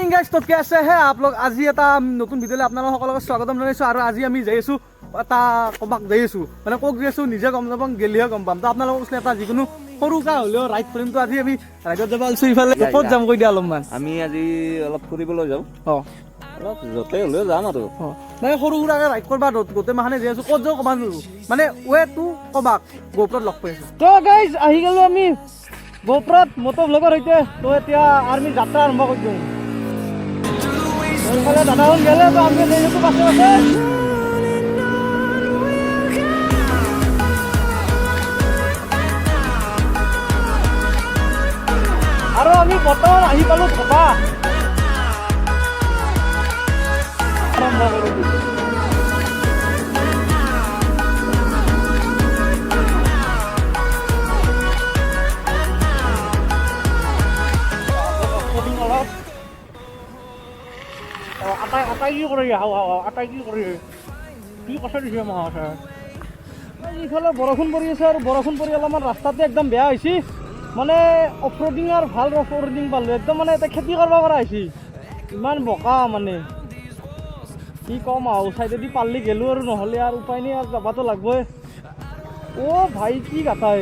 morning guys तो कैसे हैं आप लोग आज এটা নতুন ভিডিওলে আপোনালোক সকলোকে স্বাগতম জনাইছো আৰু আজি আমি যাই আছো এটা কবাক যাই আছো মানে কক যাই আছো নিজে গম নাপাম গেলিহে গম পাম তো আপোনালোকক কৈছে এটা যিকোনো সৰুকা হলেও ৰাইড কৰিম তো আজি আমি ৰাইডত যাব আলছো ইফালে ক'ত যাম কৈ দিয়া অলপমান আমি আজি অলপ ফুৰিবলৈ যাওঁ অলপ যতে হলেও যাম আৰু মানে সৰু সুৰাকে ৰাইড কৰবা গোটেই মাহনে যাই আছো ক'ত যাওঁ কবা নোৱাৰো মানে ওৱে টু কবাক গোপ্ৰত লগ পাইছো তো গাইস আহি গলো আমি গোপ্ৰত মটো ব্লগৰ হৈতে তো এতিয়া আৰ্মি যাত্ৰা আৰম্ভ কৰিম এইফালে দাদাহন গেলে তো আমি নেইটো পাছে পাছে আৰু আমি বৰ্তমান আহি পালো ধপা আৰম্ভ কৰিম আটাই কি কৰি আটাই কি কৰি কি কথা দিছে মহাশয় এইফালে বৰষুণ পৰি আছে আৰু বৰষুণ পৰি অলপমান ৰাস্তাটো একদম বেয়া হৈছে মানে অফ ৰোডিং আৰু ভাল অফ ৰোডিং পালোঁ একদম মানে এটা খেতি কৰিব পৰা হৈছে ইমান বোকা মানে কি ক'ম আৰু চাইডেদি পাল্লি গেলোঁ আৰু নহ'লে আৰু উপায় নাই আৰু যাবাতো লাগবই অ' ভাই কি গাতাই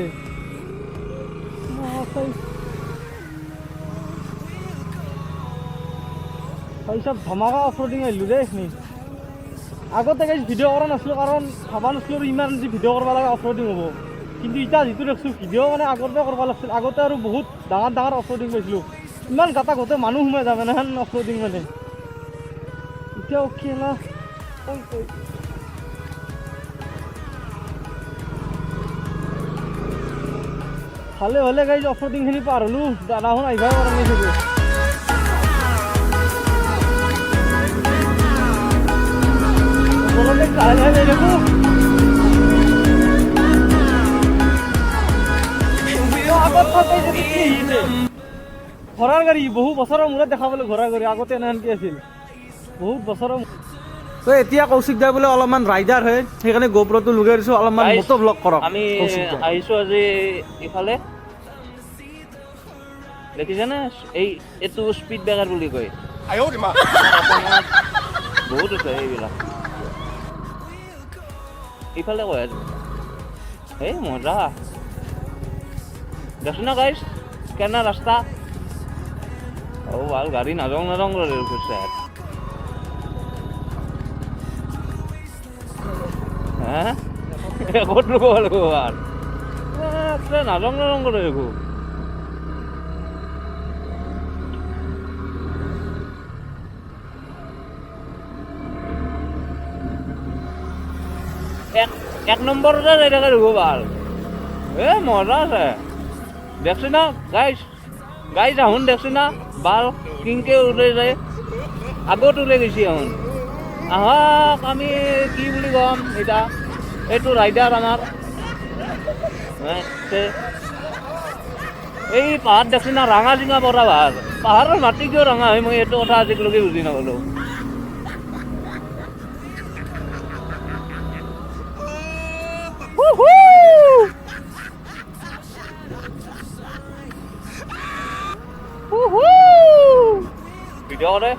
তাৰপিছত ধমাকা অফ ৰোডিং আহিলোঁ দেই এইখিনি আগতে গাইজ ভিডিঅ' কৰা নাছিলোঁ কাৰণ ভাবা নাছিলোঁ আৰু ইমান যি ভিডিঅ' কৰিব লাগে অফ ৰোডিং হ'ব কিন্তু এতিয়া যিটো দেখিছোঁ ভিডিঅ' মানে আগতে কৰিব লাগিছিল আগতে আৰু বহুত ডাঙৰ ডাঙৰ অফ ৰোডিং পাইছিলোঁ ইমান গাটা গোটেই মানুহ সোমাই যাবে না অফ ৰোডিং মানে এতিয়া অ'কে না ভালে ভালে গাইজ অফ ৰোডিংখিনি পাৰ হ'লোঁ দাদাখন আহিবই পৰা নাই চাগে ঘোঁৰাৰ গাড়ী বহু বছৰৰ মূৰত দেখা পালোঁ ঘোঁৰাৰ গাড়ী আগতে এনেহেনকৈ আছিল বহুত বছৰৰ তো এতিয়া কৌশিক দা বোলে অলপমান ৰাইডাৰ হয় সেইকাৰণে গোপ্ৰটো লগাই দিছোঁ অলপমান মটো ব্লগ কৰক আমি আহিছোঁ আজি ইফালে দেখিছেনে এইটো স্পীড ব্ৰেকাৰ বুলি কয় বহুত আছে এইবিলাক ইফালে কয় এই মজা দেখছো না গাইছ কেনা ৰাস্তা ও ভাল গাড়ী নাজং নাজং করে করছে হ্যাঁ কত লোক ভালো আর নাজং নাজং করে দেখো এক নম্বরটা এটা দেখো ভাল এ মজা আছে দেখছি না গাইছ গাইছ এখন দেখছি না বাল কিংকে উঠে যায় আগত উঠে গেছি এখন আহক আমি কি বুলি কম এটা এইটো রাইডার আমার এই পাহাড় দেখছি না রাঙা চিঙা পড়া পাহাড় পাহাড়ের মাটি কিয় রাঙা হয় মই এইটো কথা আজিলৈকে বুজি নাপালো ভিডিঅ' কৰে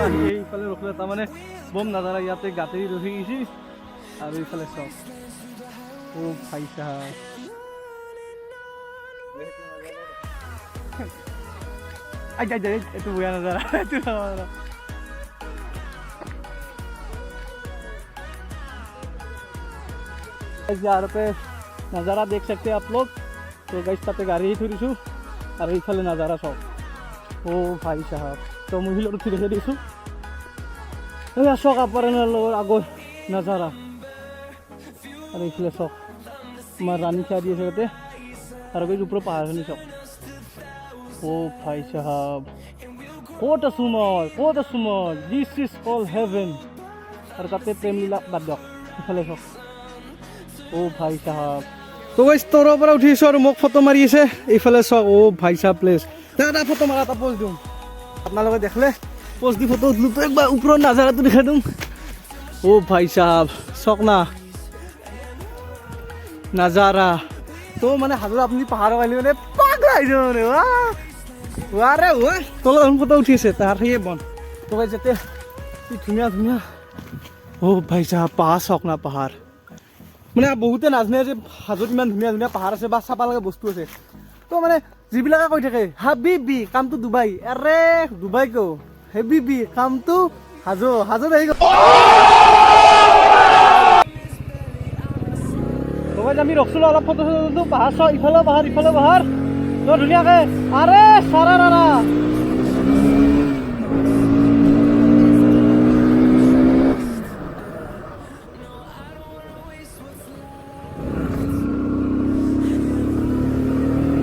আহি এইফালে ৰখিলে তাৰমানে বম নাজাৰা ইয়াতে গাঁতি ৰখি গৈছি আৰু এইফালে চক ও ভাই সাহেব এইটো বেয়া নাজাৰা यहाँ पे नज़ारा देख सकते हैं आप लोग तो गाइस ताते गाड़ी ही थोड़ी छू और इफाले नज़ारा सब ओ भाई साहब तो मुझे लोग फिर देखो ये शौक आप पर आगो नज़ारा और इफाले शौक मैं रानी क्या दिए सकते और कोई ऊपर पहाड़ नहीं शौक ओ भाई साहब कोट सुमल दिस इज कॉल्ड हेवन और ताते प्रेम लीला बाद दो इफाले शौक ओ भाई साहब तो गाइस तोर पर उठिছো আৰু মোক ফটো মাৰি আছে এইফালে চক ও ভাই সাহেব প্লেস এটা ফটো মাৰা এটা পোজ দিম আপোনালোকে দেখলে পোজ দি ফটো উঠলো তো একবার উপর নজারাটো দেখাই দিম ও ভাই সাহেব চক না নজারা তো মানে হাজৰ আপুনি পাহাৰ আইলি মানে পাগলা হৈ যাব মানে ওয়া ৰে ওয়া তলত ফটো উঠিছে তাৰ সেই বন তো গাইস যেতে কি ধুনীয়া ধুনীয়া ও ভাই সাহেব পাহাৰ চক না পাহাৰ মানে বহুতে নাজানে যে হাজত ইমান ধুনীয়া ধুনীয়া পাহাৰ আছে বা চাবা লগা বস্তু আছে তো মানে যিবিলাকে কৈ থাকে হাবিবি কাম টু দুবাই আৰে দুবাই কো হেবিবি কাম টু হাজো হাজত আহি গ'ল তো গাইস আমি ৰখছিলো অলপ ফটো তুলিলো পাহাৰ চাও ইফালে পাহাৰ তো ধুনীয়াকে আৰে সাৰাৰা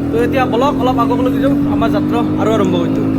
তো এতিয়া বলক অলপ আগলৈ যাওঁ আমাৰ যাত্ৰা আৰু আৰম্ভ কৰিছো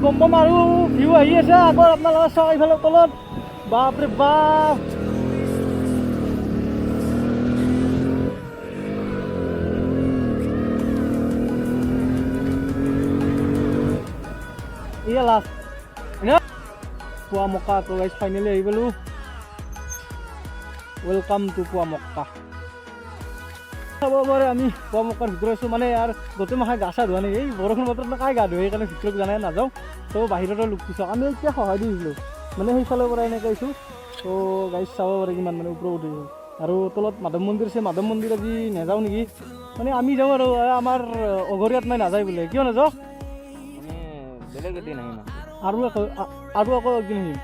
বম বম আৰু ভিউ আহি আছে আগৰ আপোনালোকে চাওক এইফালে তলত বাপৰে বাপ iya last ini Puwa Mokka to guys finally ahi golu welcome to Puwa Mokka চাব পাৰে আমি Puwa Mokkar ভিতৰত আছো মানে ইয়াৰ গোটেই মাহে গা চা ধোৱা নাই এই বৰষুণ বতৰত না কাই গা ধোৱে সেইকাৰণে ভিতৰত জানাই নাযাওঁ তো বাহিৰতে লুক পিছক আমি এতিয়া সহায় দি দিলোঁ মানে সেইফালৰ পৰা এনেকৈ আহিছোঁ তো গাইজ চাব পাৰে কিমান মানে ওপৰত উঠিছোঁ আৰু তলত মাধৱ মন্দিৰ আছে মাধৱ মন্দিৰ আজি নাযাওঁ নেকি মানে আমি যাওঁ আৰু আমাৰ অঘৰীয়াত নাই নাযায় বোলে কিয় নাযাওঁ মানে বেলেগ এদিন আহিম আৰু আকৌ একদিন আহিম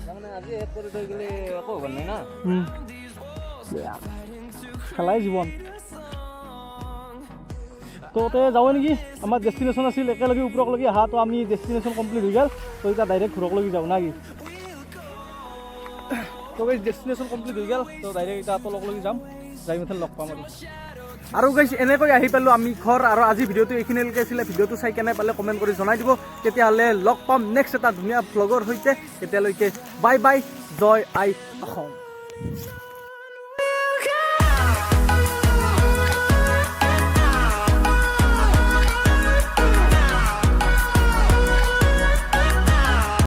তাৰমানে আজি শেষ কৰি থৈ গ'লে একো হ'ব নাই না খেলাই জীৱন তো তাতে যাওঁ নেকি আমাৰ ডেষ্টিনেশ্যন আছিল একেলগে ওপৰলৈকে অহা তো আমি ডেষ্টিনেশ্যন কমপ্লিট হৈ গ'ল তো এতিয়া ডাইৰেক্ট ঘৰলৈকে যাওঁ না কি তো গাইজ ডেষ্টিনেশ্যন কমপ্লিট হৈ গ'ল তো ডাইৰেক্ট এতিয়া তললৈকে যাম যাই মেথেন লগ পাম আৰু গাইজ এনেকৈ আহি পালোঁ আমি ঘৰ আৰু আজি ভিডিঅ'টো এইখিনিলৈকে আছিলে ভিডিঅ'টো চাই কেনে পালে কমেণ্ট কৰি জনাই দিব তেতিয়াহ'লে লগ পাম নেক্সট এটা ধুনীয়া ভ্লগৰ সৈতে তেতিয়ালৈকে বাই বাই জয় আই অসম